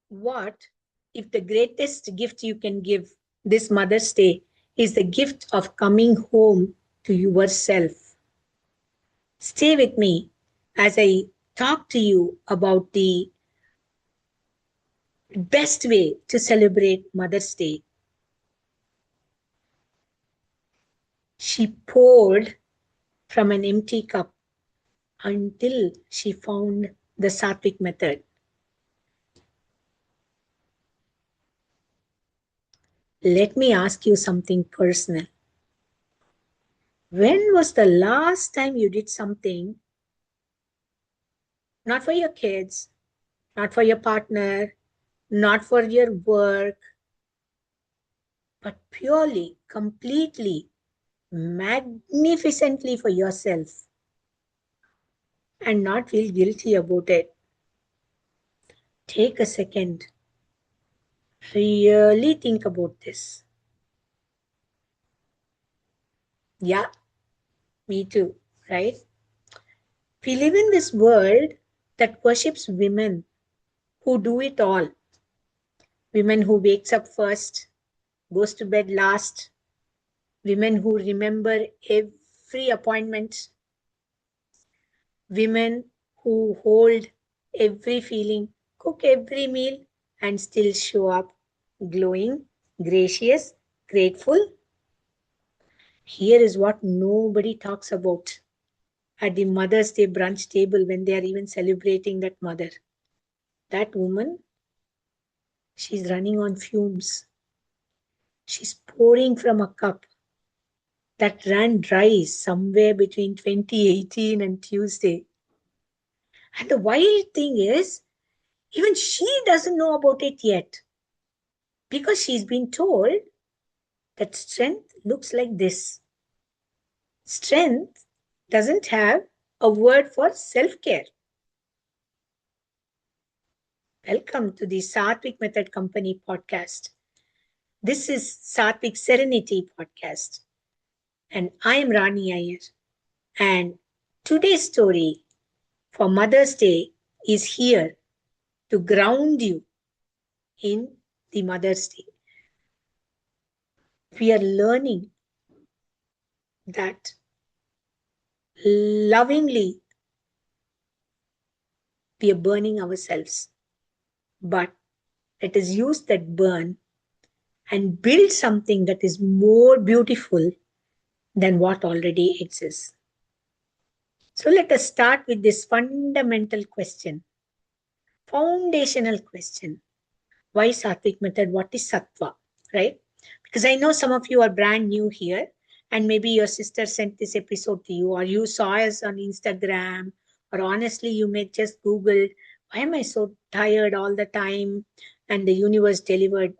What if the greatest gift you can give this Mother's Day is the gift of coming home to yourself? Stay with me as I talk to you about the best way to celebrate Mother's Day. She poured from an empty cup until she found the Sattvic method. Let me ask you something personal. When was the last time you did something, not for your kids, not for your partner, not for your work, but purely, completely, magnificently for yourself and not feel guilty about it? Take a second. Really think about this. Yeah, me too, right? We live in this world that worships women who do it all. Women who wakes up first, goes to bed last, women who remember every appointment, women who hold every feeling, cook every meal, and still show up glowing, gracious, grateful. Here is what nobody talks about at the Mother's Day brunch table when they are even celebrating that mother. That woman, she's running on fumes. She's pouring from a cup that ran dry somewhere between 2018 and Tuesday. And the wild thing is, even she doesn't know about it yet because she's been told that strength looks like this. Strength doesn't have a word for self-care. Welcome to the Sattvic Method Company podcast. This is Sattvic Serenity podcast. And I am Rani Iyer. And today's story for Mother's Day is here to ground you in the Mother's Day. We are learning that lovingly we are burning ourselves, but let us use that burn and build something that is more beautiful than what already exists. So let us start with this fundamental question, foundational question. Why Sattvic method? What is Sattva, right? Because I know some of you are brand new here and maybe your sister sent this episode to you or you saw us on Instagram or honestly you may just Google, why am I so tired all the time? And the universe delivered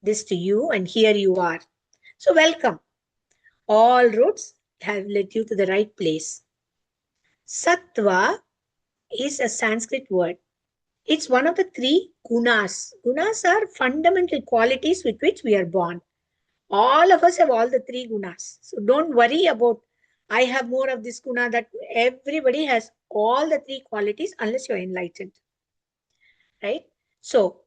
this to you and here you are. So welcome. All roads have led you to the right place. Sattva is a Sanskrit word. It's one of the three gunas. Gunas are fundamental qualities with which we are born. All of us have all the three gunas. So don't worry about, I have more of this guna, that everybody has all the three qualities unless you're enlightened. Right? So,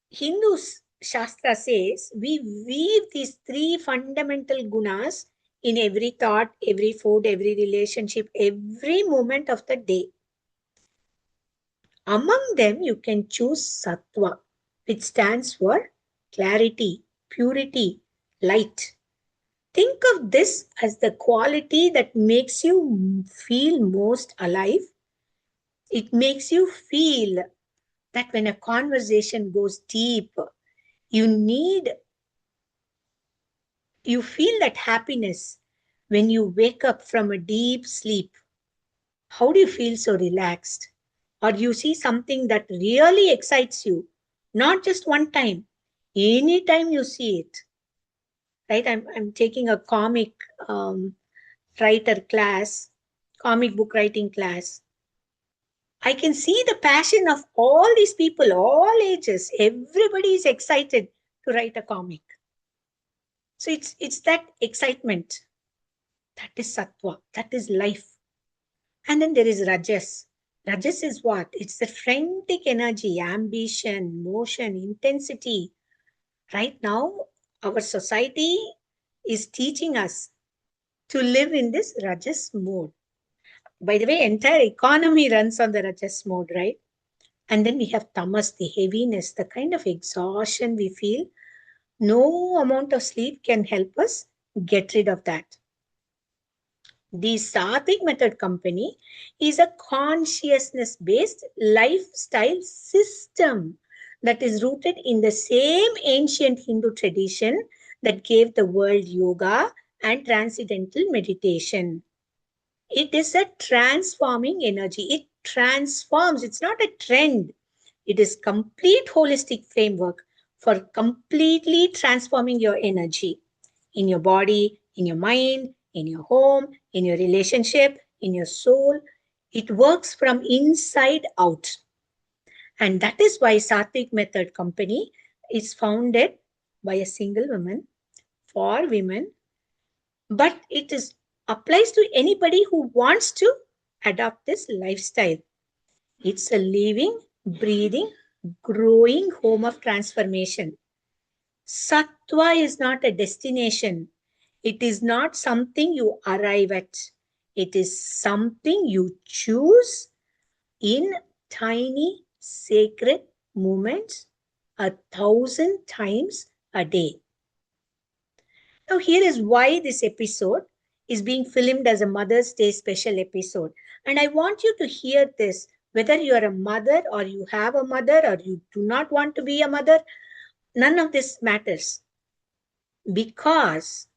Hindu Shastra says we weave these three fundamental gunas in every thought, every food, every relationship, every moment of the day. Among them, you can choose Sattva, which stands for clarity, purity, light. Think of this as the quality that makes you feel most alive. It makes you feel that when a conversation goes deep, you feel that happiness when you wake up from a deep sleep. How do you feel so relaxed? Or you see something that really excites you, not just one time, anytime you see it. Right? I'm taking a comic writer class, comic book writing class. I can see the passion of all these people, all ages. Everybody is excited to write a comic. So it's that excitement. That is sattva. That is life. And then there is rajas. Rajas is what? It's the frantic energy, ambition, motion, intensity. Right now, our society is teaching us to live in this Rajas mode. By the way, entire economy runs on the Rajas mode, right? And then we have tamas, the heaviness, the kind of exhaustion we feel. No amount of sleep can help us get rid of that. The Sattvic Method Company is a consciousness based lifestyle system that is rooted in the same ancient Hindu tradition that gave the world yoga and transcendental meditation. It is a transforming energy. It transforms. It's not a trend. It is complete holistic framework for completely transforming your energy in your body, in your mind, in your home, in your relationship, in your soul. It works from inside out. And that is why Sattvic Method Company is founded by a single woman for women, but it is applies to anybody who wants to adopt this lifestyle. It's a living, breathing, growing home of transformation. Sattva is not a destination. It is not something you arrive at. It is something you choose in tiny sacred moments 1,000 times a day. Now, here is why this episode is being filmed as a Mother's Day special episode. And I want you to hear this, whether you are a mother or you have a mother or you do not want to be a mother, none of this matters. Because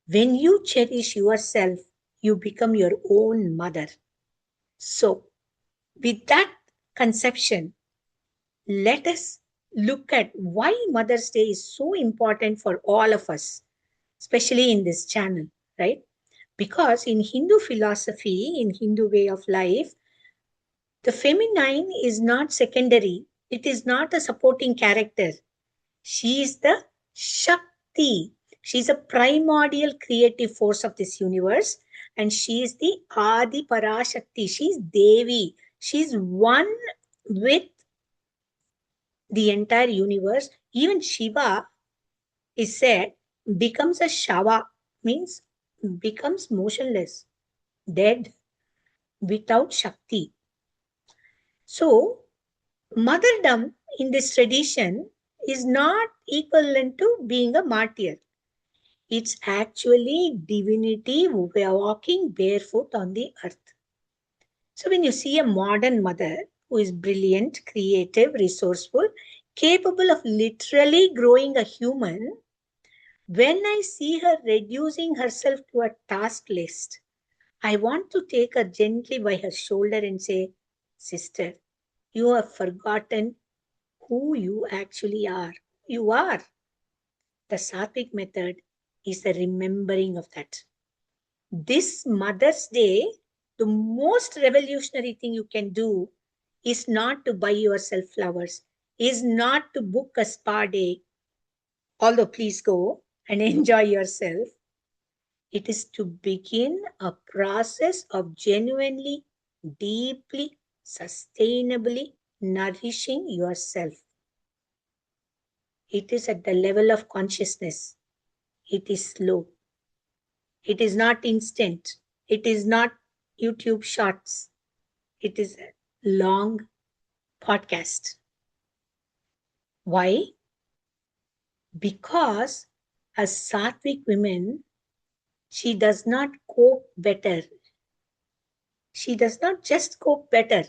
when you cherish yourself, you become your own mother. So, with that conception, let us look at why Mother's Day is so important for all of us, especially in this channel, right? Because in Hindu philosophy, in Hindu way of life, the feminine is not secondary. It is not a supporting character. She is the Shakti. She is a primordial creative force of this universe. And she is the Adi Parashakti. She is Devi. She is one with the entire universe. Even Shiva is said becomes a Shava, means becomes motionless, dead, without Shakti. So, motherdom in this tradition is not equivalent to being a martyr. It's actually divinity walking barefoot on the earth. So when you see a modern mother who is brilliant, creative, resourceful, capable of literally growing a human, when I see her reducing herself to a task list, I want to take her gently by her shoulder and say, "Sister, you have forgotten who you actually are. You are." The Sattvic method is the remembering of that. This Mother's Day, the most revolutionary thing you can do is not to buy yourself flowers, is not to book a spa day, although please go and enjoy yourself. It is to begin a process of genuinely, deeply, sustainably nourishing yourself. It is at the level of consciousness. It is slow. It is not instant. It is not YouTube shorts. It is a long podcast. Why? Because as Sattvic women, she does not cope better. She does not just cope better.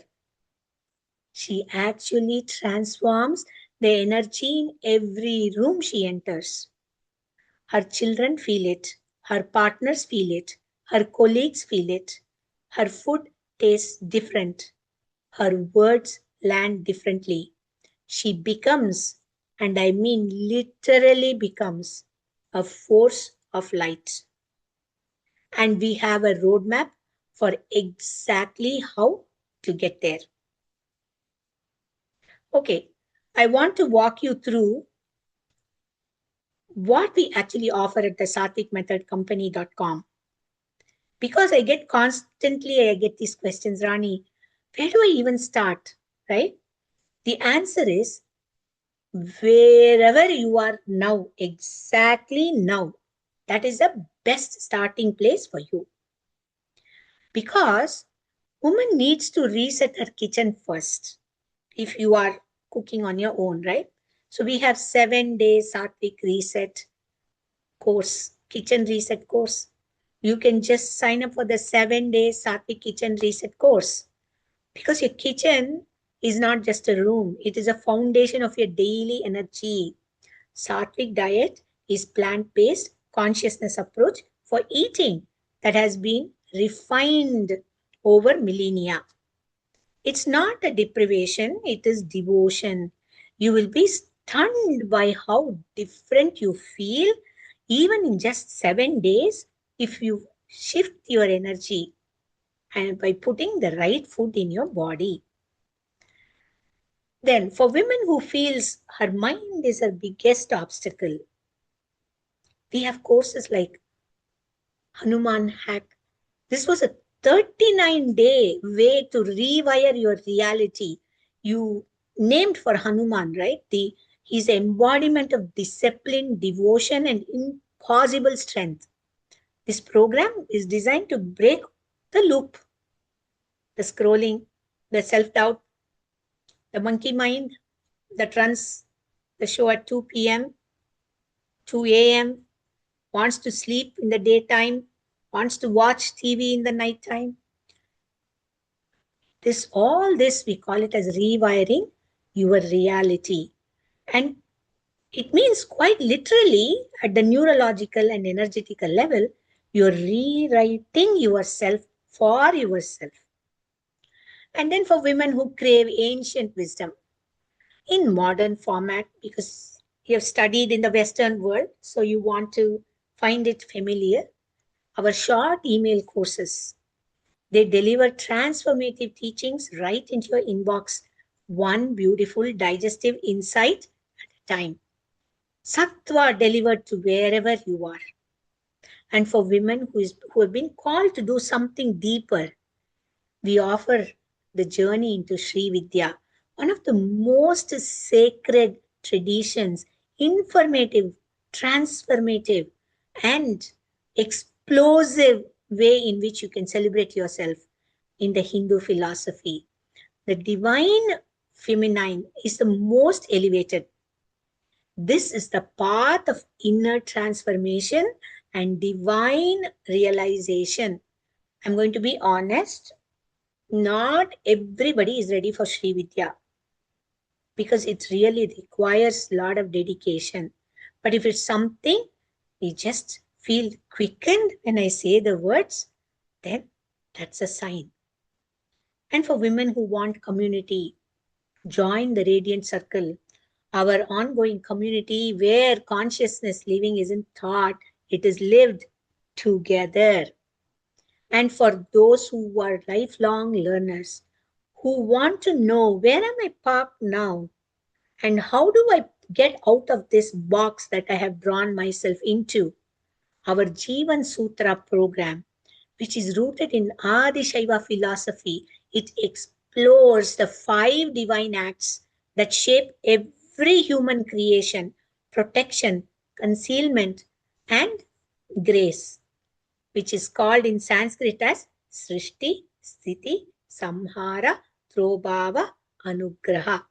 She actually transforms the energy in every room she enters. Her children feel it. Her partners feel it. Her colleagues feel it. Her food tastes different. Her words land differently. She becomes, and I mean literally becomes, a force of light. And we have a roadmap for exactly how to get there. Okay, I want to walk you through what we actually offer at the sattvicmethodcompany.com. Because I get these questions, Rani, Where do I even start, right? The answer is wherever you are now, exactly now. That is the best starting place for you. Because woman needs to reset her kitchen first if you are cooking on your own, right? So we have 7 days Sattvic reset course, kitchen reset course. You can just sign up for the 7 days Sattvic kitchen reset course because your kitchen is not just a room, it is a foundation of your daily energy. Sattvic diet is plant-based consciousness approach for eating that has been refined over millennia. It's not a deprivation, it is devotion. You will be stunned by how different you feel even in just 7 days if you shift your energy and by putting the right food in your body. Then for women who feels her mind is her biggest obstacle, we have courses like Hanuman Hack. This was a 39-day way to rewire your reality. You named for Hanuman, right? He's the embodiment of discipline, devotion, and impossible strength. This program is designed to break the loop, the scrolling, the self-doubt, the monkey mind that runs the show at 2 p.m., 2 a.m., wants to sleep in the daytime, wants to watch TV in the nighttime. All this we call it as rewiring your reality. And it means quite literally at the neurological and energetical level, you're rewriting yourself for yourself. And then for women who crave ancient wisdom in modern format, because you have studied in the Western world, so you want to find it familiar, our short email courses, they deliver transformative teachings right into your inbox, one beautiful digestive insight at a time. Sattva delivered to wherever you are. And for women who have been called to do something deeper, we offer the journey into Sri Vidya, one of the most sacred traditions, informative, transformative, and explosive way in which you can celebrate yourself in the Hindu philosophy. The divine feminine is the most elevated. This is the path of inner transformation and divine realization. I'm going to be honest, not everybody is ready for Sri Vidya because it really requires a lot of dedication. But if it's something we just feel quickened when I say the words, then that's a sign. And for women who want community, join the Radiant Circle, our ongoing community where consciousness living isn't thought, it is lived together. And for those who are lifelong learners, who want to know where am I parked now and how do I get out of this box that I have drawn myself into, our Jivan Sutra program, which is rooted in Adi Shaiva philosophy, it explores the 5 divine acts that shape every human creation: protection, concealment, and grace, which is called in Sanskrit as Srishti, Sthiti, Samhara, Trobhava, Anugraha.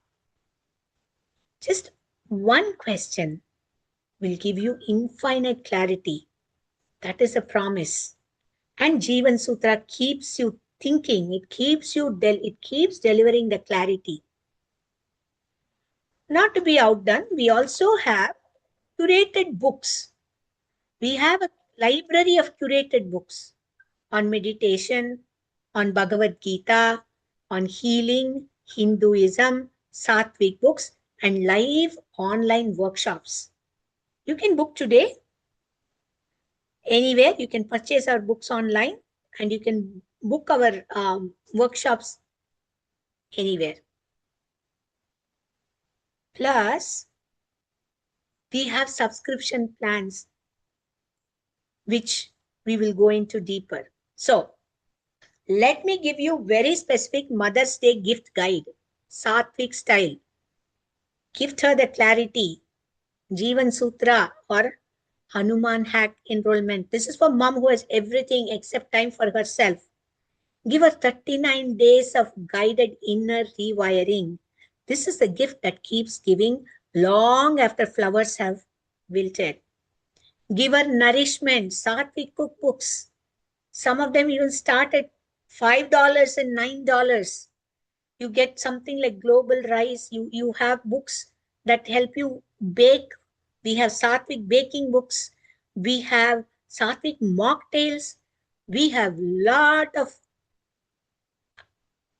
Just one question will give you infinite clarity. That is a promise. And Jivan Sutra keeps you thinking, it keeps delivering the clarity. Not to be outdone, we also have curated books. We have a library of curated books on meditation, on Bhagavad Gita, on healing, Hinduism, Sattvic books, and live online workshops. You can book today anywhere. You can purchase our books online and you can book our workshops anywhere. Plus, we have subscription plans, which we will go into deeper. So, Let me give you very specific Mother's Day gift guide, Sattvic style. Gift her the clarity, Jeevan Sutra or Hanuman hack enrollment. This is for mom who has everything except time for herself. Give her 39 days of guided inner rewiring. This is the gift that keeps giving long after flowers have wilted. Give her nourishment, Sattvic cookbooks. Some of them even start at $5 and $9. You get something like Global Rice. You have books that help you bake. We have Sattvic baking books. We have Sattvic mocktails. We have lot of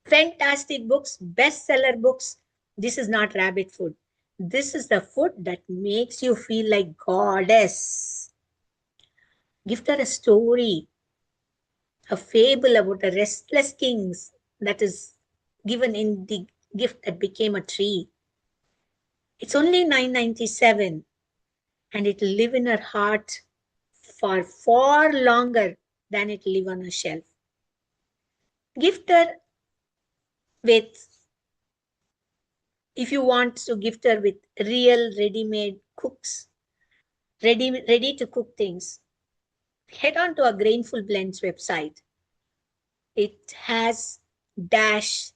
fantastic books, bestseller books. This is not rabbit food. This is the food that makes you feel like goddess. Gift her a story, a fable about the restless kings that is given in the gift that became a tree. It's only $9.97 and it'll live in her heart for far longer than it'll live on a shelf. Gift her with, if you want to gift her with real ready-made cooks, ready to cook things, head on to our Grainful Blends website. It has DASH,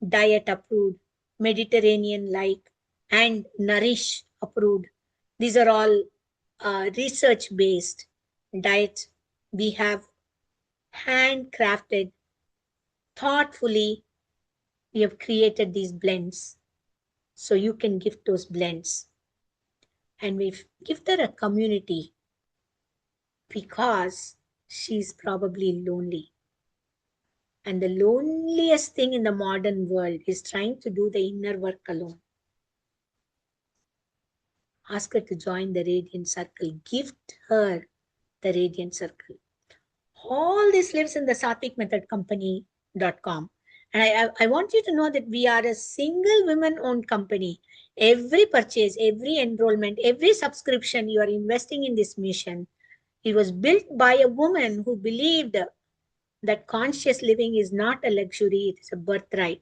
diet approved, Mediterranean like, and Nourish approved. These are all research based diets. We have handcrafted, thoughtfully, we have created these blends. So you can gift those blends. And we've gifted a community because she's probably lonely. And the loneliest thing in the modern world is trying to do the inner work alone. Ask her to join the Radiant Circle. Gift her the Radiant Circle. All this lives in the satvicmethodcompany.com. And I want you to know that we are a single women-owned company. Every purchase, every enrollment, every subscription you are investing in this mission, it was built by a woman who believed that conscious living is not a luxury, it is a birthright.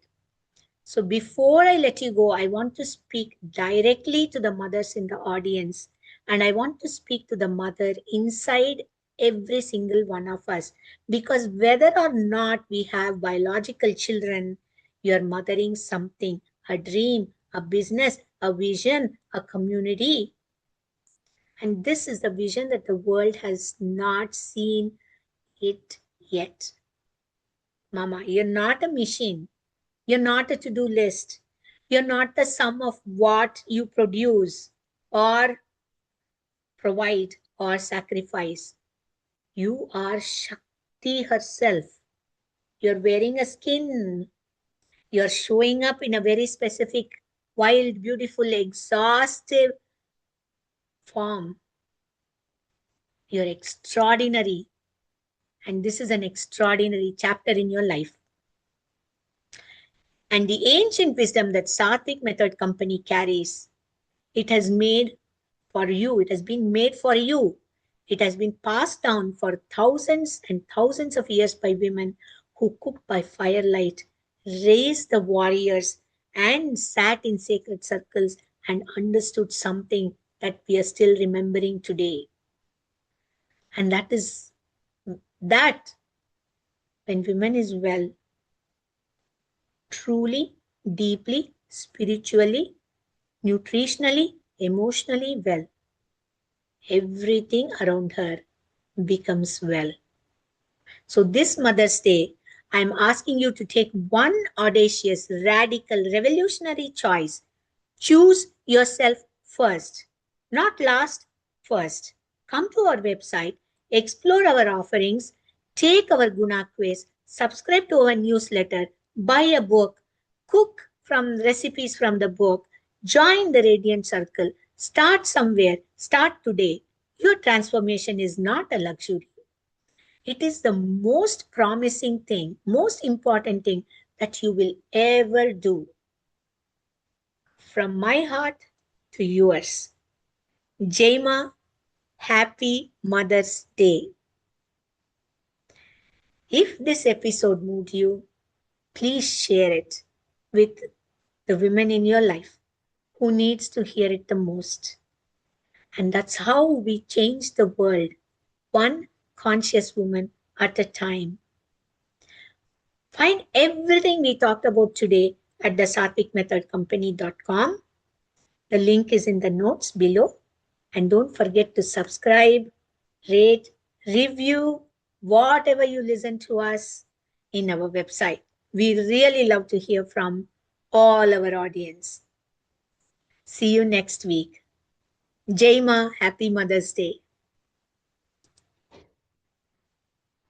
So before I let you go, I want to speak directly to the mothers in the audience. And I want to speak to the mother inside every single one of us. Because whether or not we have biological children, you're mothering something, a dream, a business, a vision, a community. And this is the vision that the world has not seen it yet. Mama, you're not a machine. You're not a to-do list. You're not the sum of what you produce or provide or sacrifice. You are Shakti herself. You're wearing a skin. You're showing up in a very specific, wild, beautiful, exhaustive form. You're extraordinary. And this is an extraordinary chapter in your life. And the ancient wisdom that Sattvic Method Company carries, it has made for you. It has been made for you. It has been passed down for thousands and thousands of years by women who cooked by firelight, raised the warriors, and sat in sacred circles and understood something that we are still remembering today. And that is that when women is well, truly, deeply, spiritually, nutritionally, emotionally well, everything around her becomes well. So this Mother's Day, I'm asking you to take one audacious, radical, revolutionary choice. Choose yourself first, not last, first. Come to our website, explore our offerings, take our Guna quiz, subscribe to our newsletter, buy a book, cook from recipes from the book, join the Radiant Circle, start somewhere, start today. Your transformation is not a luxury. It is the most promising thing, most important thing that you will ever do. From my heart to yours. Jaima, happy Mother's Day. If this episode moved you, please share it with the women in your life who needs to hear it the most. And that's how we change the world, one conscious woman at a time. Find everything we talked about today at the satvicmethodcompany.com. The link is in the notes below. And don't forget to subscribe, rate, review, whatever you listen to us in our website. We really love to hear from all our audience. See you next week. Jai Ma, happy Mother's Day.